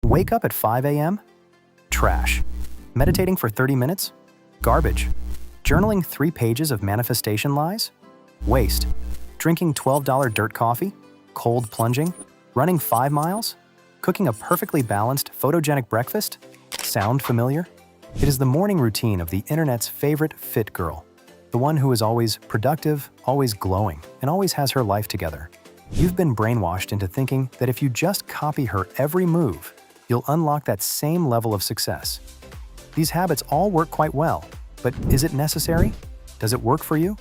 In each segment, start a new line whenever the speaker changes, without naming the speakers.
Wake up at 5 a.m.? Trash. Meditating for 30 minutes? Garbage. Journaling 3 pages of manifestation lies? Waste. Drinking $12 dirt coffee? Cold plunging? Running 5 miles? Cooking a perfectly balanced, photogenic breakfast? Sound familiar? It is the morning routine of the internet's favorite fit girl. The one who is always productive, always glowing, and always has her life together. You've been brainwashed into thinking that if you just copy her every move, you'll unlock that same level of success. These habits all work quite well, but is it necessary? Does it work for you?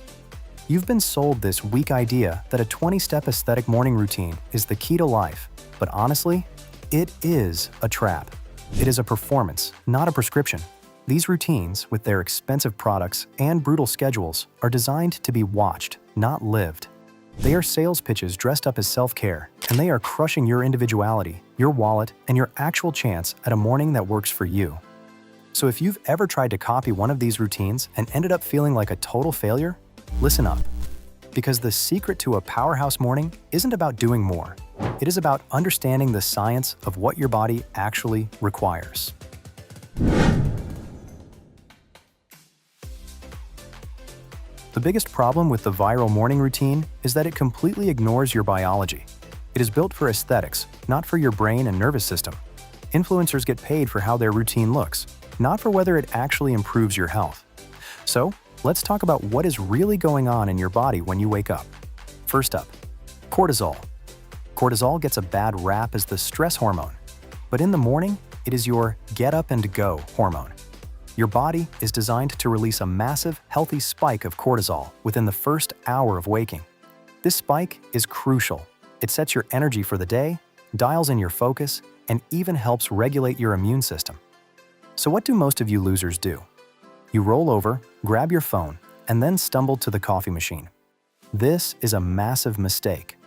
You've been sold this weak idea that a 20-step aesthetic morning routine is the key to life, but honestly, it is a trap. It is a performance, not a prescription. These routines, with their expensive products and brutal schedules, are designed to be watched, not lived. They are sales pitches dressed up as self-care, and they are crushing your individuality, your wallet, and your actual chance at a morning that works for you. So if you've ever tried to copy one of these routines and ended up feeling like a total failure, listen up. Because the secret to a powerhouse morning isn't about doing more. It is about understanding the science of what your body actually requires. The biggest problem with the viral morning routine is that it completely ignores your biology. It is built for aesthetics, not for your brain and nervous system. Influencers get paid for how their routine looks, not for whether it actually improves your health. So, let's talk about what is really going on in your body when you wake up. First up, cortisol. Cortisol gets a bad rap as the stress hormone, but in the morning, it is your get up and go hormone. Your body is designed to release a massive, healthy spike of cortisol within the first hour of waking. This spike is crucial. It sets your energy for the day, dials in your focus, and even helps regulate your immune system. So what do most of you losers do? You roll over, grab your phone, and then stumble to the coffee machine. This is a massive mistake.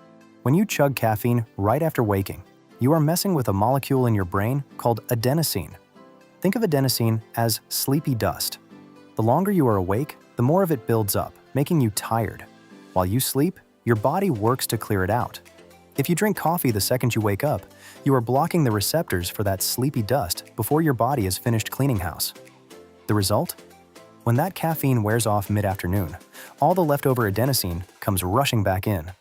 When you chug caffeine right after waking, you are messing with a molecule in your brain called adenosine. Think of adenosine as sleepy dust. The longer you are awake, the more of it builds up, making you tired. While you sleep, your body works to clear it out. If you drink coffee the second you wake up, you are blocking the receptors for that sleepy dust before your body has finished cleaning house. The result? When that caffeine wears off mid-afternoon, all the leftover adenosine comes rushing back in.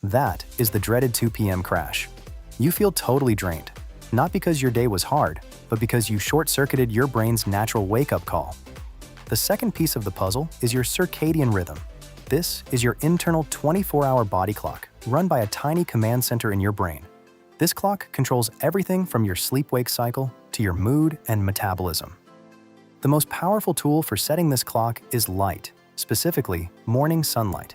That is the dreaded 2 p.m. crash. You feel totally drained, not because your day was hard, but because you short-circuited your brain's natural wake-up call. The second piece of the puzzle is your circadian rhythm. This is your internal 24-hour body clock, run by a tiny command center in your brain. This clock controls everything from your sleep-wake cycle to your mood and metabolism. The most powerful tool for setting this clock is light, specifically morning sunlight.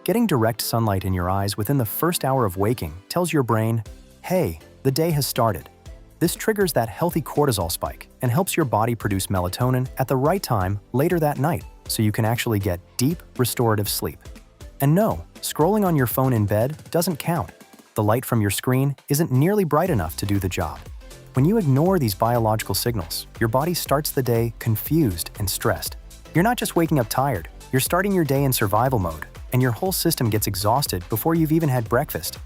Getting direct sunlight in your eyes within the first hour of waking tells your brain, hey, the day has started. This triggers that healthy cortisol spike and helps your body produce melatonin at the right time later that night so you can actually get deep, restorative sleep. And no, scrolling on your phone in bed doesn't count. The light from your screen isn't nearly bright enough to do the job. When you ignore these biological signals, your body starts the day confused and stressed. You're not just waking up tired, you're starting your day in survival mode, and your whole system gets exhausted before you've even had breakfast.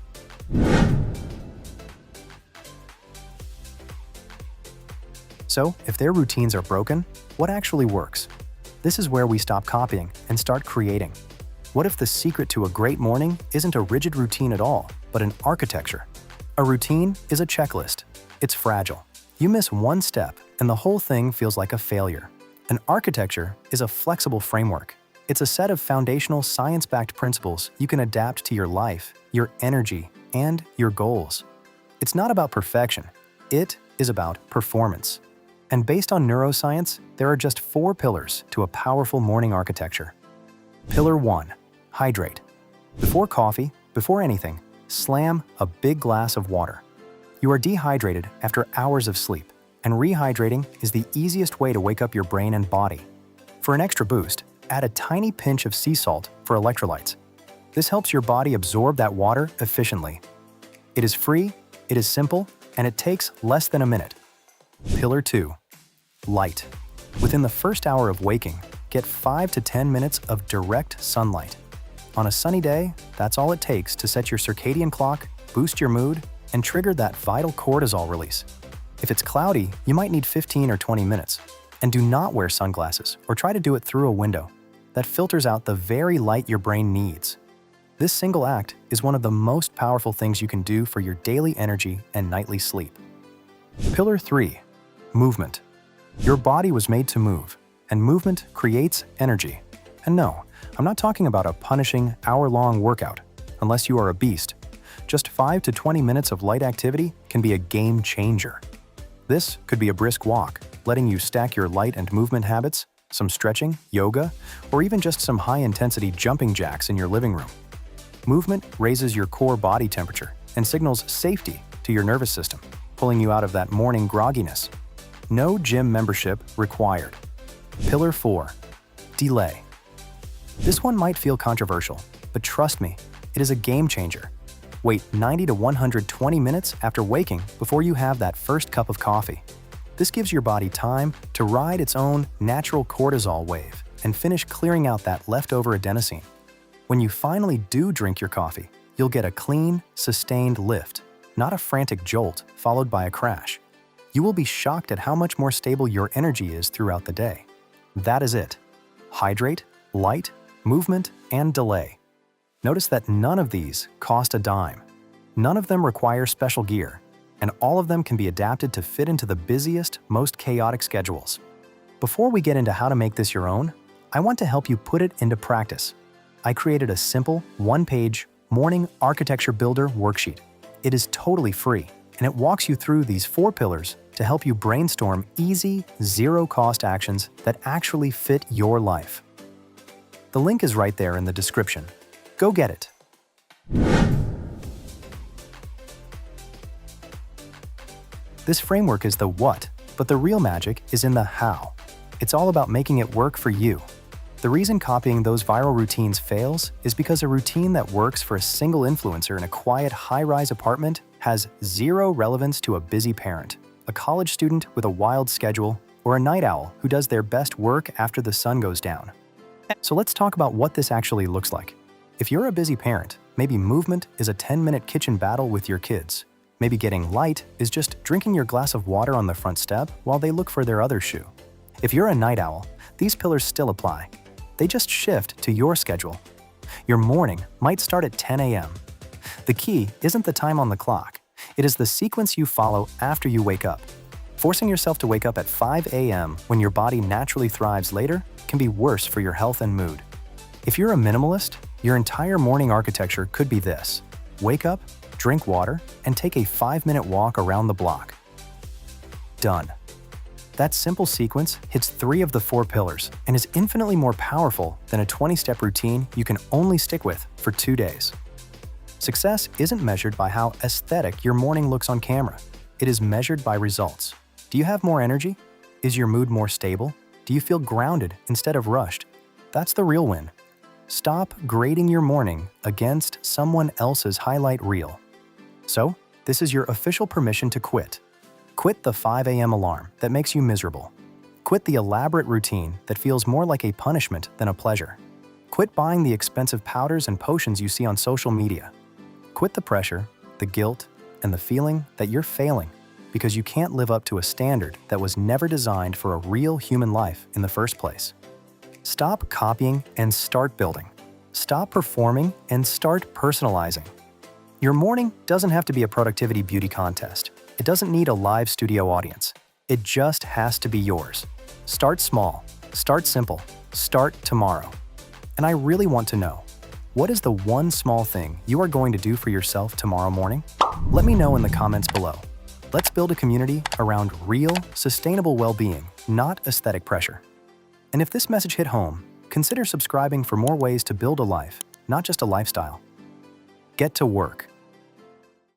So, if their routines are broken, what actually works? This is where we stop copying and start creating. What if the secret to a great morning isn't a rigid routine at all, but an architecture? A routine is a checklist. It's fragile. You miss one step, and the whole thing feels like a failure. An architecture is a flexible framework. It's a set of foundational science-backed principles you can adapt to your life, your energy, and your goals. It's not about perfection. It is about performance. And based on neuroscience, there are just 4 pillars to a powerful morning architecture. Pillar 1. Hydrate. Before coffee, before anything, slam a big glass of water. You are dehydrated after hours of sleep, and rehydrating is the easiest way to wake up your brain and body. For an extra boost, add a tiny pinch of sea salt for electrolytes. This helps your body absorb that water efficiently. It is free, it is simple, and it takes less than a minute. Pillar 2. Light. Within the first hour of waking, get 5 to 10 minutes of direct sunlight. On a sunny day, that's all it takes to set your circadian clock, boost your mood, and trigger that vital cortisol release. If it's cloudy, you might need 15 or 20 minutes. And do not wear sunglasses or try to do it through a window. That filters out the very light your brain needs. This single act is one of the most powerful things you can do for your daily energy and nightly sleep. Pillar 3. Movement. Your body was made to move, and movement creates energy. And no, I'm not talking about a punishing, hour-long workout, unless you are a beast. Just 5 to 20 minutes of light activity can be a game changer. This could be a brisk walk, letting you stack your light and movement habits, some stretching, yoga, or even just some high-intensity jumping jacks in your living room. Movement raises your core body temperature and signals safety to your nervous system, pulling you out of that morning grogginess. No gym membership required. Pillar 4. Delay. This one might feel controversial, but trust me, it is a game changer. Wait 90 to 120 minutes after waking before you have that first cup of coffee. This gives your body time to ride its own natural cortisol wave and finish clearing out that leftover adenosine. When you finally do drink your coffee, you'll get a clean, sustained lift, not a frantic jolt followed by a crash. You will be shocked at how much more stable your energy is throughout the day. That is it. Hydrate, light, movement, and delay. Notice that none of these cost a dime. None of them require special gear, and all of them can be adapted to fit into the busiest, most chaotic schedules. Before we get into how to make this your own, I want to help you put it into practice. I created a simple, one-page, morning architecture builder worksheet. It is totally free, and it walks you through these 4 pillars to help you brainstorm easy, zero-cost actions that actually fit your life. The link is right there in the description. Go get it. This framework is the what, but the real magic is in the how. It's all about making it work for you. The reason copying those viral routines fails is because a routine that works for a single influencer in a quiet, high-rise apartment has zero relevance to a busy parent, a college student with a wild schedule, or a night owl who does their best work after the sun goes down. So let's talk about what this actually looks like. If you're a busy parent, maybe movement is a 10-minute kitchen battle with your kids. Maybe getting light is just drinking your glass of water on the front step while they look for their other shoe. If you're a night owl, these pillars still apply. They just shift to your schedule. Your morning might start at 10 a.m. The key isn't the time on the clock. It is the sequence you follow after you wake up. Forcing yourself to wake up at 5 a.m. when your body naturally thrives later can be worse for your health and mood. If you're a minimalist, your entire morning architecture could be this: wake up, drink water, and take a 5-minute walk around the block. Done. That simple sequence hits 3 of the 4 pillars and is infinitely more powerful than a 20-step routine you can only stick with for 2 days. Success isn't measured by how aesthetic your morning looks on camera. It is measured by results. Do you have more energy? Is your mood more stable? Do you feel grounded instead of rushed? That's the real win. Stop grading your morning against someone else's highlight reel. So, this is your official permission to quit. Quit the 5 a.m. alarm that makes you miserable. Quit the elaborate routine that feels more like a punishment than a pleasure. Quit buying the expensive powders and potions you see on social media. Quit the pressure, the guilt, and the feeling that you're failing because you can't live up to a standard that was never designed for a real human life in the first place. Stop copying and start building. Stop performing and start personalizing. Your morning doesn't have to be a productivity beauty contest. It doesn't need a live studio audience. It just has to be yours. Start small. Start simple. Start tomorrow. And I really want to know, what is the one small thing you are going to do for yourself tomorrow morning? Let me know in the comments below. Let's build a community around real, sustainable well-being, not aesthetic pressure. And if this message hit home, consider subscribing for more ways to build a life, not just a lifestyle. Get to work.